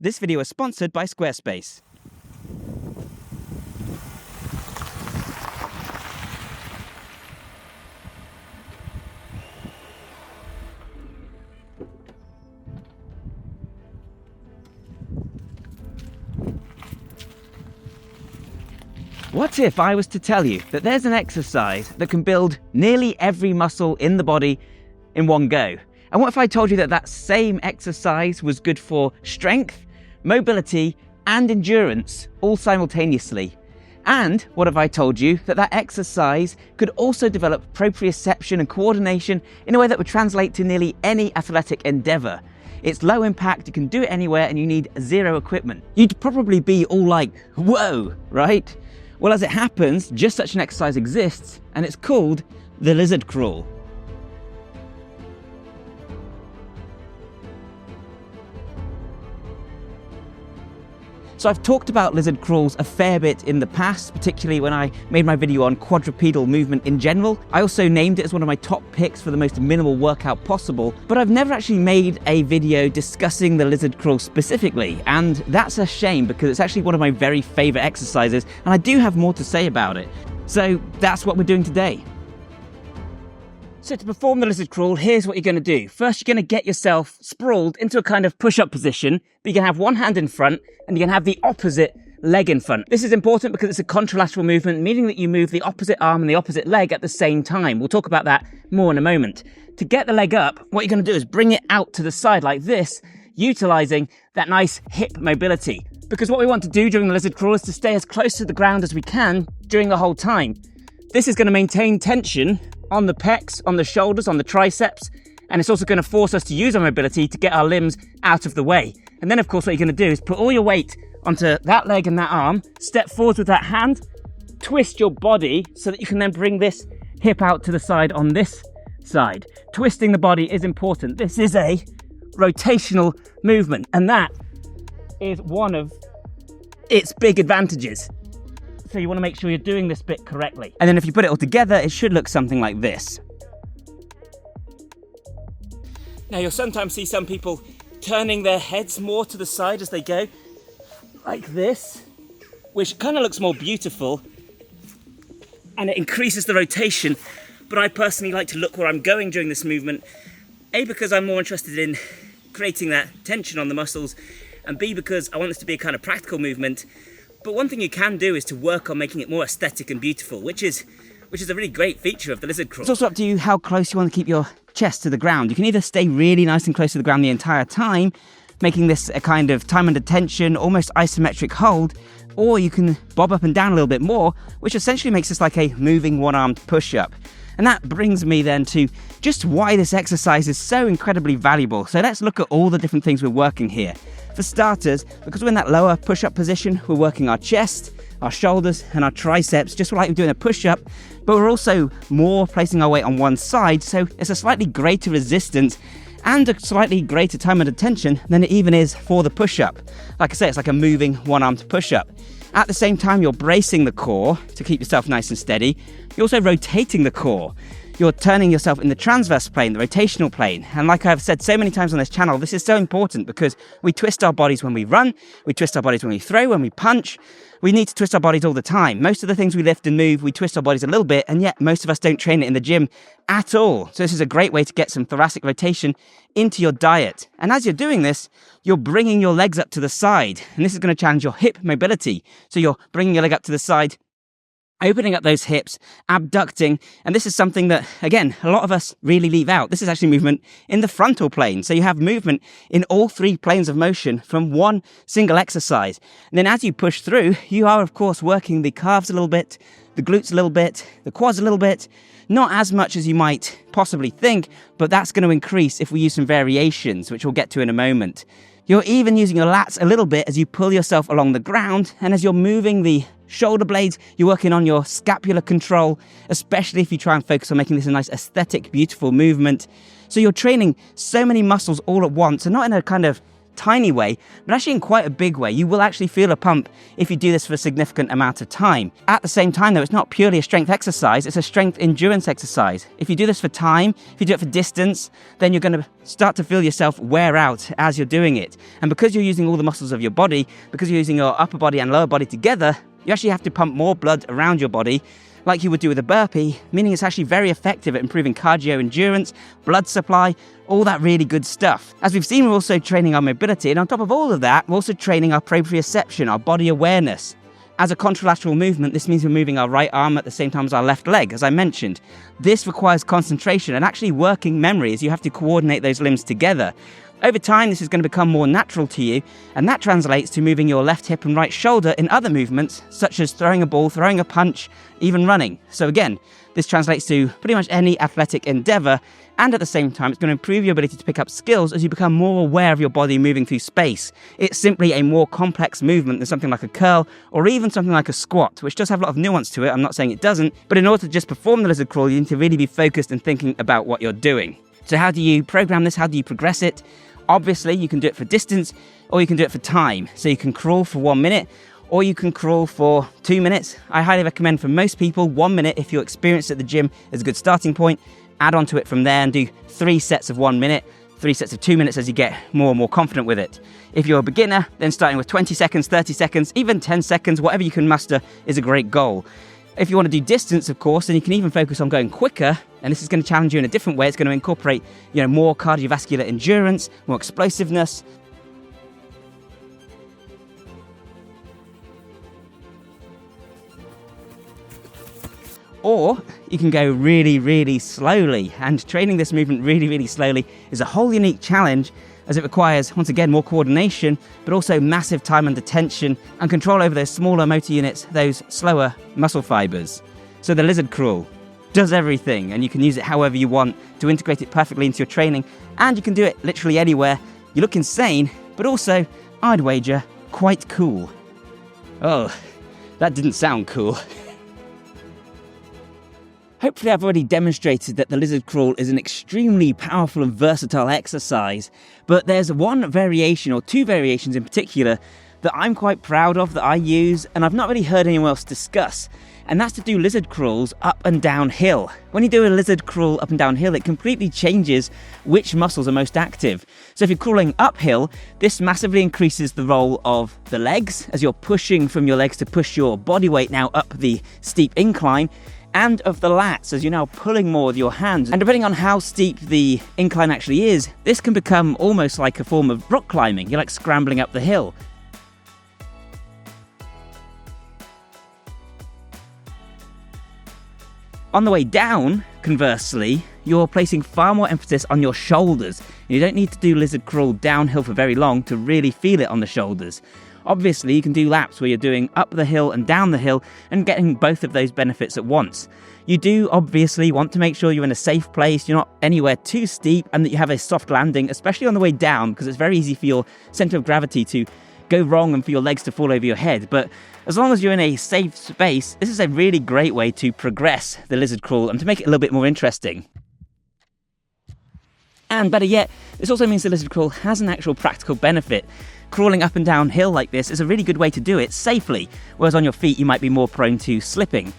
This video is sponsored by Squarespace. What if I was to tell you that there's an exercise that can build nearly every muscle in the body in one go? And what if I told you that that same exercise was good for strength, mobility, and endurance all simultaneously? And what if I told you that that exercise could also develop proprioception and coordination in a way that would translate to nearly any athletic endeavor? It's low impact, you can do it anywhere, and you need zero equipment. You'd probably be all like, whoa, right? Well, as it happens, just such an exercise exists, and it's called the lizard crawl. So I've talked about lizard crawls a fair bit in the past, particularly when I made my video on quadrupedal movement in general. I also named it as one of my top picks for the most minimal workout possible, but I've never actually made a video discussing the lizard crawl specifically, and that's a shame because it's actually one of my very favorite exercises, and I do have more to say about it. So that's what we're doing today. So to perform the lizard crawl, here's what you're going to do. First, you're going to get yourself sprawled into a kind of push-up position, but you're going to have one hand in front and you're going to have the opposite leg in front. This is important because it's a contralateral movement, meaning that you move the opposite arm and the opposite leg at the same time. We'll talk about that more in a moment. To get the leg up, what you're going to do is bring it out to the side like this, utilizing that nice hip mobility. Because what we want to do during the lizard crawl is to stay as close to the ground as we can during the whole time. This is going to maintain tension on the pecs, on the shoulders, on the triceps, and it's also going to force us to use our mobility to get our limbs out of the way. And then, of course, what you're going to do is put all your weight onto that leg and that arm, step forward with that hand, twist your body so that you can then bring this hip out to the side on this side. Twisting the body is important. This is a rotational movement, and that is one of its big advantages. So you want to make sure you're doing this bit correctly. And then if you put it all together, it should look something like this. Now you'll sometimes see some people turning their heads more to the side as they go, like this, which kind of looks more beautiful and it increases the rotation. But I personally like to look where I'm going during this movement, A, because I'm more interested in creating that tension on the muscles, and B, because I want this to be a kind of practical movement. But one thing you can do is to work on making it more aesthetic and beautiful, which is a really great feature of the lizard crawl. It's also up to you how close you want to keep your chest to the ground. You can either stay really nice and close to the ground the entire time, making this a kind of time under tension, almost isometric hold, or you can bob up and down a little bit more, which essentially makes this like a moving one-armed push-up. And that brings me then to just why this exercise is so incredibly valuable. So let's look at all the different things we're working here. For starters, because we're in that lower push-up position, we're working our chest, our shoulders, and our triceps, just like we're doing a push-up, but we're also more placing our weight on one side, so it's a slightly greater resistance and a slightly greater time under tension than it even is for the push-up. Like I say, it's like a moving one-armed push-up. At the same time, you're bracing the core to keep yourself nice and steady. You're also rotating the core. You're turning yourself in the transverse plane, the rotational plane. And like I've said so many times on this channel, this is so important because we twist our bodies when we run, we twist our bodies when we throw, when we punch. We need to twist our bodies all the time. Most of the things we lift and move, we twist our bodies a little bit, and yet most of us don't train it in the gym at all. So this is a great way to get some thoracic rotation into your diet. And as you're doing this, you're bringing your legs up to the side. And this is going to challenge your hip mobility. So you're bringing your leg up to the side, opening up those hips, abducting, and this is something that, again, a lot of us really leave out. This is actually movement in the frontal plane. So you have movement in all three planes of motion from one single exercise. And then as you push through, you are, of course, working the calves a little bit, the glutes a little bit, the quads a little bit. Not as much as you might possibly think, but that's going to increase if we use some variations, which we'll get to in a moment. You're even using your lats a little bit as you pull yourself along the ground, and as you're moving the shoulder blades, you're working on your scapular control, especially if you try and focus on making this a nice aesthetic, beautiful movement. So you're training so many muscles all at once, and not in a kind of tiny way, but actually in quite a big way. You will actually feel a pump if you do this for a significant amount of time. At the same time though, it's not purely a strength exercise, it's a strength endurance exercise. If you do this for time, if you do it for distance, then you're going to start to feel yourself wear out as you're doing it. And because you're using all the muscles of your body, because you're using your upper body and lower body together, you actually have to pump more blood around your body like you would do with a burpee, meaning it's actually very effective at improving cardio endurance, blood supply, all that really good stuff. As we've seen, we're also training our mobility, and on top of all of that, we're also training our proprioception, our body awareness. As a contralateral movement, this means we're moving our right arm at the same time as our left leg, as I mentioned. This requires concentration and actually working memory, as you have to coordinate those limbs together. Over time, this is going to become more natural to you, and that translates to moving your left hip and right shoulder in other movements, such as throwing a ball, throwing a punch, even running. So again, this translates to pretty much any athletic endeavor, and at the same time, it's going to improve your ability to pick up skills as you become more aware of your body moving through space. It's simply a more complex movement than something like a curl, or even something like a squat, which does have a lot of nuance to it. I'm not saying it doesn't, but in order to just perform the lizard crawl, you need to really be focused and thinking about what you're doing. So how do you program this? How do you progress it? Obviously, you can do it for distance, or you can do it for time. So you can crawl for 1 minute, or you can crawl for 2 minutes. I highly recommend for most people 1 minute if you're experienced at the gym is a good starting point. Add on to it from there and do 3 sets of 1 minute, 3 sets of 2 minutes as you get more and more confident with it. If you're a beginner, then starting with 20 seconds, 30 seconds, even 10 seconds, whatever you can muster is a great goal. If you want to do distance, of course, then you can even focus on going quicker, and this is going to challenge you in a different way. It's going to incorporate, more cardiovascular endurance, more explosiveness. Or you can go really, really slowly, and training this movement really, really slowly is a whole unique challenge, as it requires, once again, more coordination, but also massive time under tension and control over those smaller motor units, those slower muscle fibers. So the lizard crawl does everything, and you can use it however you want to integrate it perfectly into your training, and you can do it literally anywhere. You look insane, but also, I'd wager, quite cool. Oh, that didn't sound cool. Hopefully I've already demonstrated that the lizard crawl is an extremely powerful and versatile exercise, but there's one variation, or two variations in particular, that I'm quite proud of, that I use, and I've not really heard anyone else discuss, and that's to do lizard crawls up and downhill. When you do a lizard crawl up and downhill, it completely changes which muscles are most active. So if you're crawling uphill, this massively increases the role of the legs, as you're pushing from your legs to push your body weight now up the steep incline, and of the lats, as you're now pulling more with your hands. And depending on how steep the incline actually is, this can become almost like a form of rock climbing. You're like scrambling up the hill. On the way down, conversely, you're placing far more emphasis on your shoulders. You don't need to do lizard crawl downhill for very long to really feel it on the shoulders. Obviously, you can do laps where you're doing up the hill and down the hill and getting both of those benefits at once. You do obviously want to make sure you're in a safe place, you're not anywhere too steep, and that you have a soft landing, especially on the way down, because it's very easy for your center of gravity to go wrong and for your legs to fall over your head. But as long as you're in a safe space, this is a really great way to progress the lizard crawl and to make it a little bit more interesting. And better yet, this also means the lizard crawl has an actual practical benefit. Crawling up and down hill like this is a really good way to do it safely, whereas on your feet you might be more prone to slipping.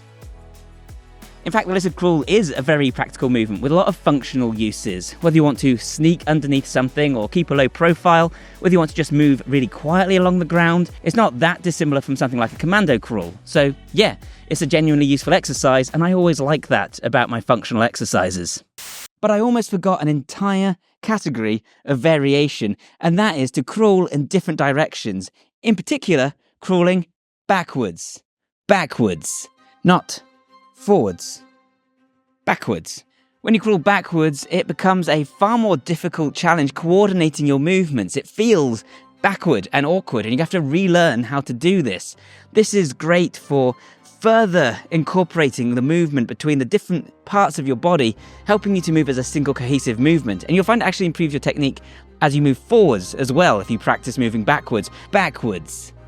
In fact, the lizard crawl is a very practical movement with a lot of functional uses. Whether you want to sneak underneath something or keep a low profile, whether you want to just move really quietly along the ground, it's not that dissimilar from something like a commando crawl. So yeah, it's a genuinely useful exercise, and I always like that about my functional exercises. But I almost forgot an entire category of variation, and that is to crawl in different directions. In particular, crawling backwards. Backwards. Not forwards. Backwards. When you crawl backwards, it becomes a far more difficult challenge coordinating your movements. It feels backward and awkward, and you have to relearn how to do this. This is great for further incorporating the movement between the different parts of your body, helping you to move as a single cohesive movement. And you'll find it actually improves your technique as you move forwards as well if you practice moving backwards.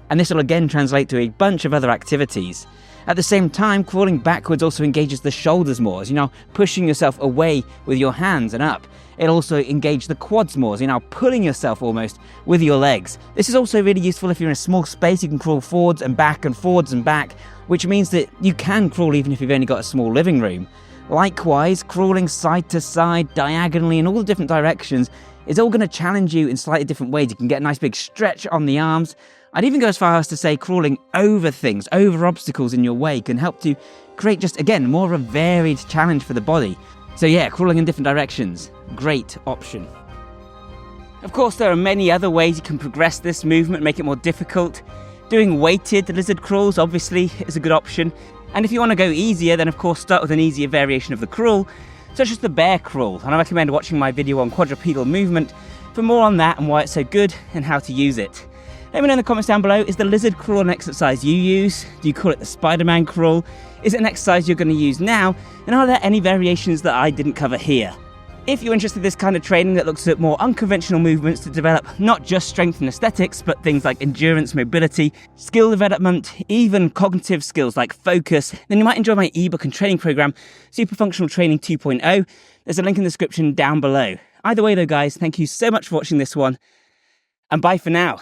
And this will again translate to a bunch of other activities. At the same time, crawling backwards also engages the shoulders more, as you're now pushing yourself away with your hands and up. It'll also engage the quads more, as you're now pulling yourself almost with your legs. This is also really useful if you're in a small space. You can crawl forwards and back, which means that you can crawl even if you've only got a small living room. Likewise, crawling side to side, diagonally, in all the different directions is all going to challenge you in slightly different ways. You can get a nice big stretch on the arms. I'd even go as far as to say crawling over things, over obstacles in your way, can help to create just, again, more of a varied challenge for the body. So yeah, crawling in different directions, great option. Of course, there are many other ways you can progress this movement, make it more difficult. Doing weighted lizard crawls, obviously, is a good option. And if you want to go easier, then of course start with an easier variation of the crawl, such as the bear crawl. And I recommend watching my video on quadrupedal movement for more on that and why it's so good and how to use it. Let me know in the comments down below, is the lizard crawl an exercise you use? Do you call it the Spider-Man crawl? Is it an exercise you're going to use now? And are there any variations that I didn't cover here? If you're interested in this kind of training that looks at more unconventional movements to develop not just strength and aesthetics, but things like endurance, mobility, skill development, even cognitive skills like focus, then you might enjoy my ebook and training program, Super Functional Training 2.0. There's a link in the description down below. Either way though guys, thank you so much for watching this one, and bye for now.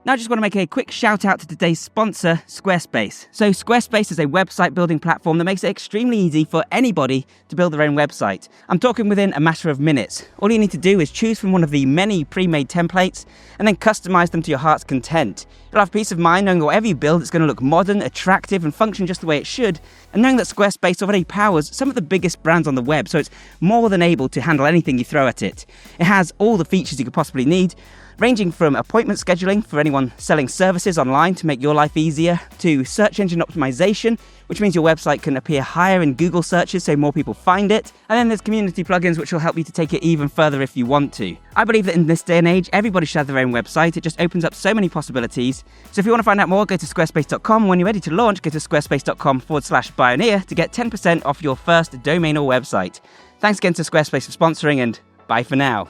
Now I just want to make a quick shout out to today's sponsor, Squarespace. So Squarespace is a website building platform that makes it extremely easy for anybody to build their own website. I'm talking within a matter of minutes. All you need to do is choose from one of the many pre-made templates and then customize them to your heart's content. You'll have peace of mind knowing whatever you build, it's going to look modern, attractive and function just the way it should, and knowing that Squarespace already powers some of the biggest brands on the web, so it's more than able to handle anything you throw at it. It has all the features you could possibly need, ranging from appointment scheduling for anyone selling services online to make your life easier, to search engine optimization, which means your website can appear higher in Google searches so more people find it, and then there's community plugins which will help you to take it even further if you want to. I believe that in this day and age, everybody should have their own website. It just opens up so many possibilities. So if you want to find out more, go to squarespace.com. When you're ready to launch, go to squarespace.com/Bioneer to get 10% off your first domain or website. Thanks again to Squarespace for sponsoring, and bye for now.